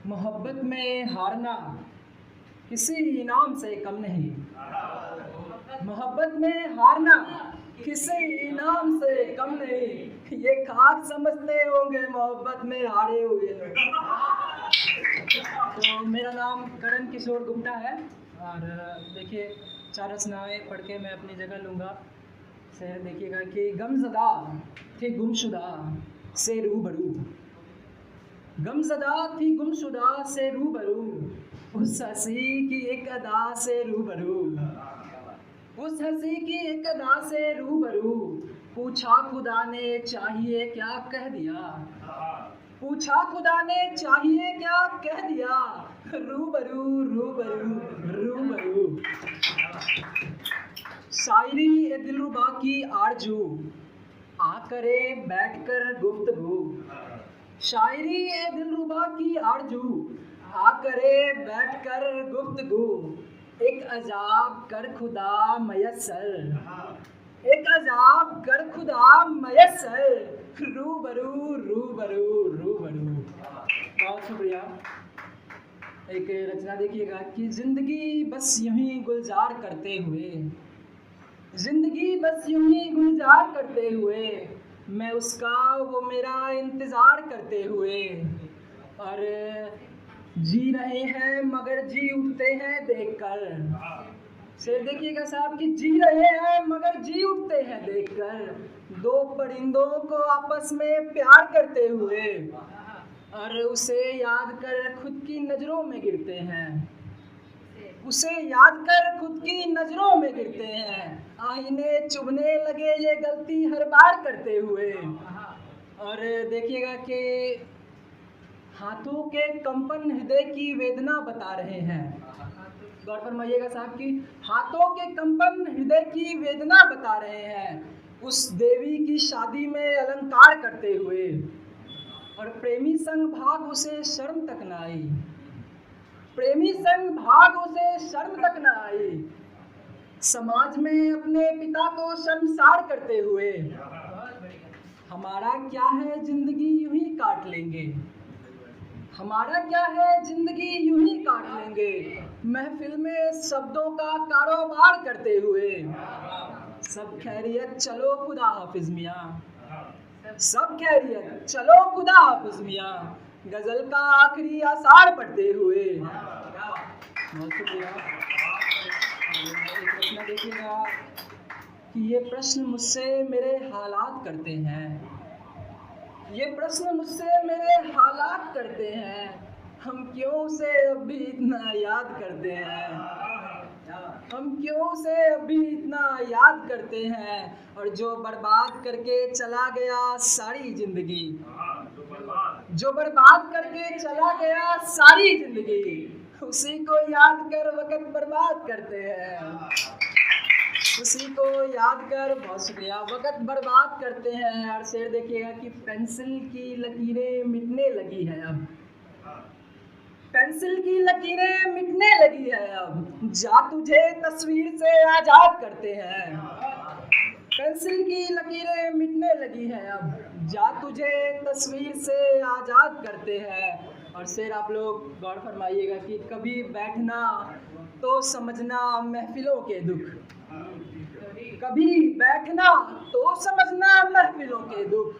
मोहब्बत में हारना किसी इनाम से कम नहीं। मोहब्बत में हारना किसी इनाम से कम नहीं। ये खाक समझते होंगे मोहब्बत में हारे हुए लोग। तो मेरा नाम करण किशोर गुप्ता है और देखिए 4 रचनाएँ पढ़ के मैं अपनी जगह लूँगा। शेर देखिएगा कि गमज़दा थी गुमशुदा से रूबरू, गमज़दा थी गुमशुदा से रूबरू, उस हंसी की एक अदा से रूबरू, उस हंसी की एक अदा से रूबरू। पूछा खुदा ने चाहिए क्या कह दिया, पूछा खुदा ने चाहिए क्या कह दिया, रूबरू रूबरू रूबरू। शायरी ए दिलरुबा की आरजू आ करे बैठकर गुफ्तगू, शायरी ए दिलरुबा की आरजू आ करे बैठकर गुफ्तगू। एक अजाब कर खुदा मयस्सर, एक अजाब कर खुदा मयस्सर, रूबरू रूबरू रूबरू। बहुत शुक्रिया। एक रचना देखिएगा कि जिंदगी बस यूं ही गुलजार करते हुए, जिंदगी बस यूं ही गुलजार करते हुए, मैं उसका वो मेरा इंतज़ार करते हुए, और जी रहे हैं मगर जी उठते हैं देखकर। शेर देखिएगा साहब कि जी रहे हैं मगर जी उठते हैं देखकर, दो परिंदों को आपस में प्यार करते हुए, और उसे याद कर खुद की नज़रों में गिरते हैं, उसे याद कर खुद की नज़रों में गिरते हैं। आईने चुभने लगे ये गलती हर बार करते हुए। और देखिएगा कि हाथों के कंपन हृदय की वेदना बता रहे हैं। गौर फरमाइएगा साहब कि हाथों के कंपन हृदय की वेदना बता रहे हैं, उस देवी की शादी में अलंकार करते हुए, और प्रेमी संग भाग उसे शर्म तक न आई, प्रेमी संग भाग उसे शर्म तक न आई, समाज में अपने पिता को शर्मसार करते हुए। हमारा क्या है जिंदगी यूं ही काट लेंगे, हमारा क्या है जिंदगी यूं ही काट लेंगे, महफिल में शब्दों का कारोबार करते हुए। सब खैरियत चलो खुदा हाफिज मियाँ, सब खैरियत चलो खुदा हाफिज मियाँ, गजल का आखिरी आसार पढ़ते हुए। बहुत शुक्रिया। एक रचना देखिएगा कि ये प्रश्न मुझसे मेरे हालात करते हैं, ये प्रश्न मुझसे मेरे हालात करते हैं, हम क्यों उसे अभी इतना याद करते हैं, हम क्यों उसे अभी इतना याद करते हैं। और जो बर्बाद करके चला गया सारी जिंदगी, जो बर्बाद करके चला गया सारी जिंदगी, उसी को याद कर वक्त बर्बाद करते हैं, उसी को याद कर, बहुत शुक्रिया, वक्त बर्बाद करते हैं। और शेर देखिएगा कि पेंसिल की लकीरें मिटने लगी है अब, पेंसिल की लकीरें मिटने लगी है अब, जा तुझे तस्वीर से आजाद करते हैं, पेंसिल की लकीरें मिटने लगी है अब, जा तुझे तस्वीर से आजाद करते हैं। और शेर आप लोग गौर फरमाइएगा कि कभी बैठना तो समझना महफिलों के दुख, कभी बैठना तो समझना महफिलों के दुख,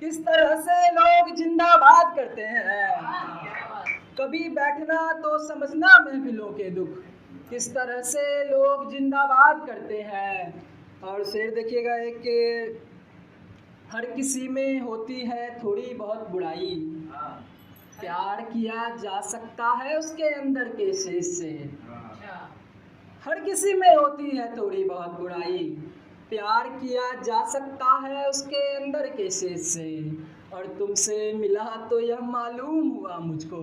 किस तरह से लोग जिंदाबाद करते हैं, कभी बैठना तो समझना महफिलों के दुख, किस तरह से लोग जिंदाबाद करते हैं। और शेर देखिएगा एक कि हर किसी में होती है थोड़ी बहुत बुराई, प्यार किया जा सकता है उसके अंदर के शेष से, हर किसी में होती है थोड़ी बहुत बुराई, प्यार किया जा सकता है उसके अंदर के शेष से। और तुमसे मिला तो यह मालूम हुआ मुझको,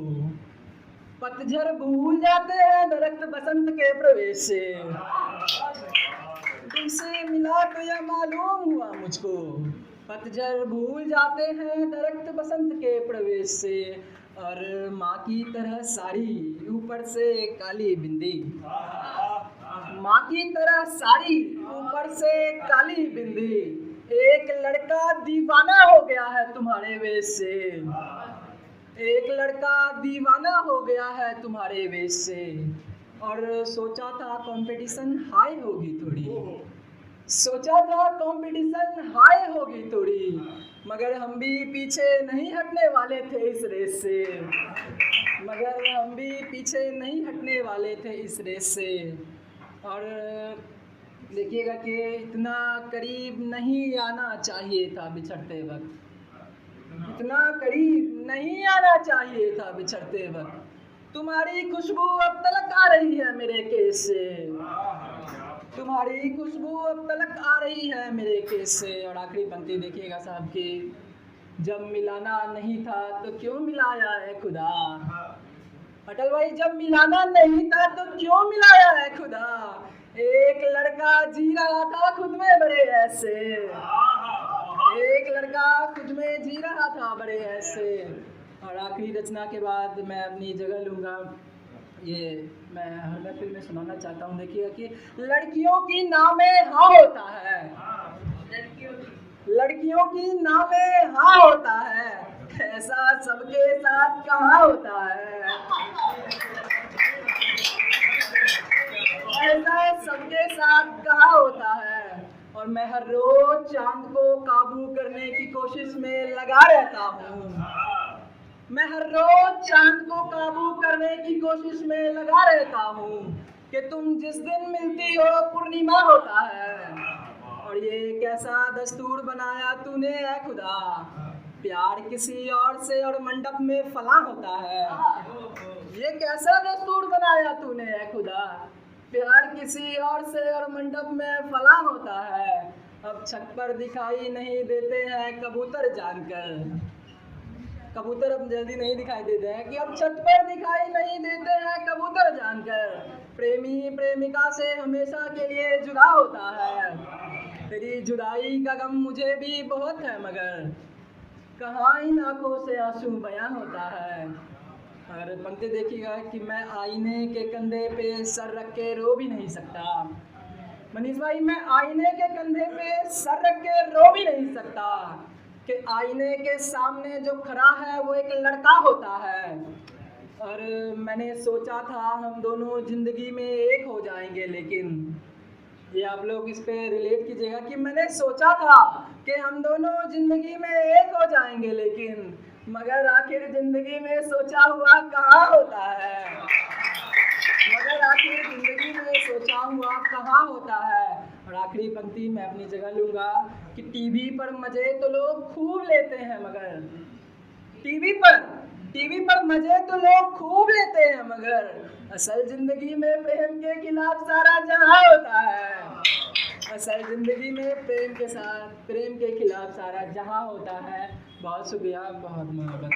पतझड़ भूल जाते हैं दरख्त बसंत के प्रवेश से, तुमसे मिला तो यह मालूम हुआ मुझको, पतझड़ भूल जाते हैं दरख्त बसंत के प्रवेश से। और माँ की तरह साड़ी ऊपर से काली बिंदी, माँ की तरह साड़ी ऊपर से काली बिंदी, एक लड़का दीवाना हो गया है तुम्हारे वेश से, एक लड़का दीवाना हो गया है तुम्हारे वेश से, और सोचा था कंपटीशन हाई होगी थोड़ी, सोचा था कंपटीशन हाई होगी थोड़ी, मगर हम भी पीछे नहीं हटने वाले थे इस रेस से, मगर हम भी पीछे नहीं हटने वाले थे इस रेस से। और देखिएगा कि इतना करीब नहीं आना चाहिए था बिछड़ते वक्त, इतना करीब नहीं आना चाहिए था बिछड़ते वक्त, तुम्हारी खुशबू अब तलक आ रही है मेरे केस से, तुम्हारी खुशबू अब तलक आ रही है मेरे केस से। और आखिरी पंक्ति देखिएगा साहब की, जब मिलाना नहीं था तो क्यों मिलाया है खुदा, अटल भाई जब मिलाना नहीं था तो क्यों मिलाया है खुदा, एक लड़का जी रहा था खुद में बड़े ऐसे, एक लड़का खुद में जी रहा था बड़े ऐसे। और आखिरी रचना के बाद मैं अपनी जगह लूँगा, ये मैं हर फिल्म में सुनाना चाहता हूँ। देखिए कि लड़कियों की नामे हाँ होता है, लड़कियों की नामे हाँ होता है, ऐसा सबके साथ कहाँ होता है, ऐसा सबके साथ कहाँ होता है। और मैं हर रोज चांद को काबू करने की कोशिश में लगा रहता हूँ, मैं हर रोज चांद को काबू करने की कोशिश में लगा रहता हूँ, कि तुम जिस दिन मिलती हो पूर्णिमा होता है। और ये कैसा दस्तूर बनाया तूने है खुदा, प्यार किसी और से और मंडप में फला होता है, ये कैसा दस्तूर बनाया तूने है खुदा, प्यार किसी और से और मंडप में फला होता है। अब छत पर दिखाई नहीं देते हैं कबूतर जानकर, कबूतर अब जल्दी नहीं दिखाई देते हैं, कि अब छत पर दिखाई नहीं देते हैं कबूतर जानकर, प्रेमी प्रेमिका से हमेशा के लिए जुदा होता है, तेरी जुदाई का गम मुझे भी बहुत है, मगर कहाँ इन आंखों से आंसू बयां होता है। और पंक्ति देखिएगा कि मैं आईने के कंधे पे सर रख के रो भी नहीं सकता, मनीष भाई मैं आईने के कंधे पे सर रख के रो भी नहीं सकता, कि आईने के सामने जो खड़ा है वो एक लड़का होता है। और मैंने सोचा था हम दोनों जिंदगी में एक हो जाएंगे, लेकिन ये आप लोग इस पे रिलेट कीजिएगा कि मैंने सोचा था कि हम दोनों जिंदगी में एक हो जाएंगे, लेकिन मगर आखिर जिंदगी में सोचा हुआ कहाँ होता है, मगर आखिर जिंदगी में सोचा हुआ कहाँ होता है। और आखिरी पंक्ति मैं अपनी जगह लूँगा कि टीवी पर मजे तो लोग खूब लेते हैं, मगर टीवी पर मजे तो लोग खूब लेते हैं, मगर असल जिंदगी में प्रेम के खिलाफ सारा जहां होता है, असल जिंदगी में प्रेम के खिलाफ सारा जहां होता है। बहुत शुक्रिया, बहुत मोहब्बत।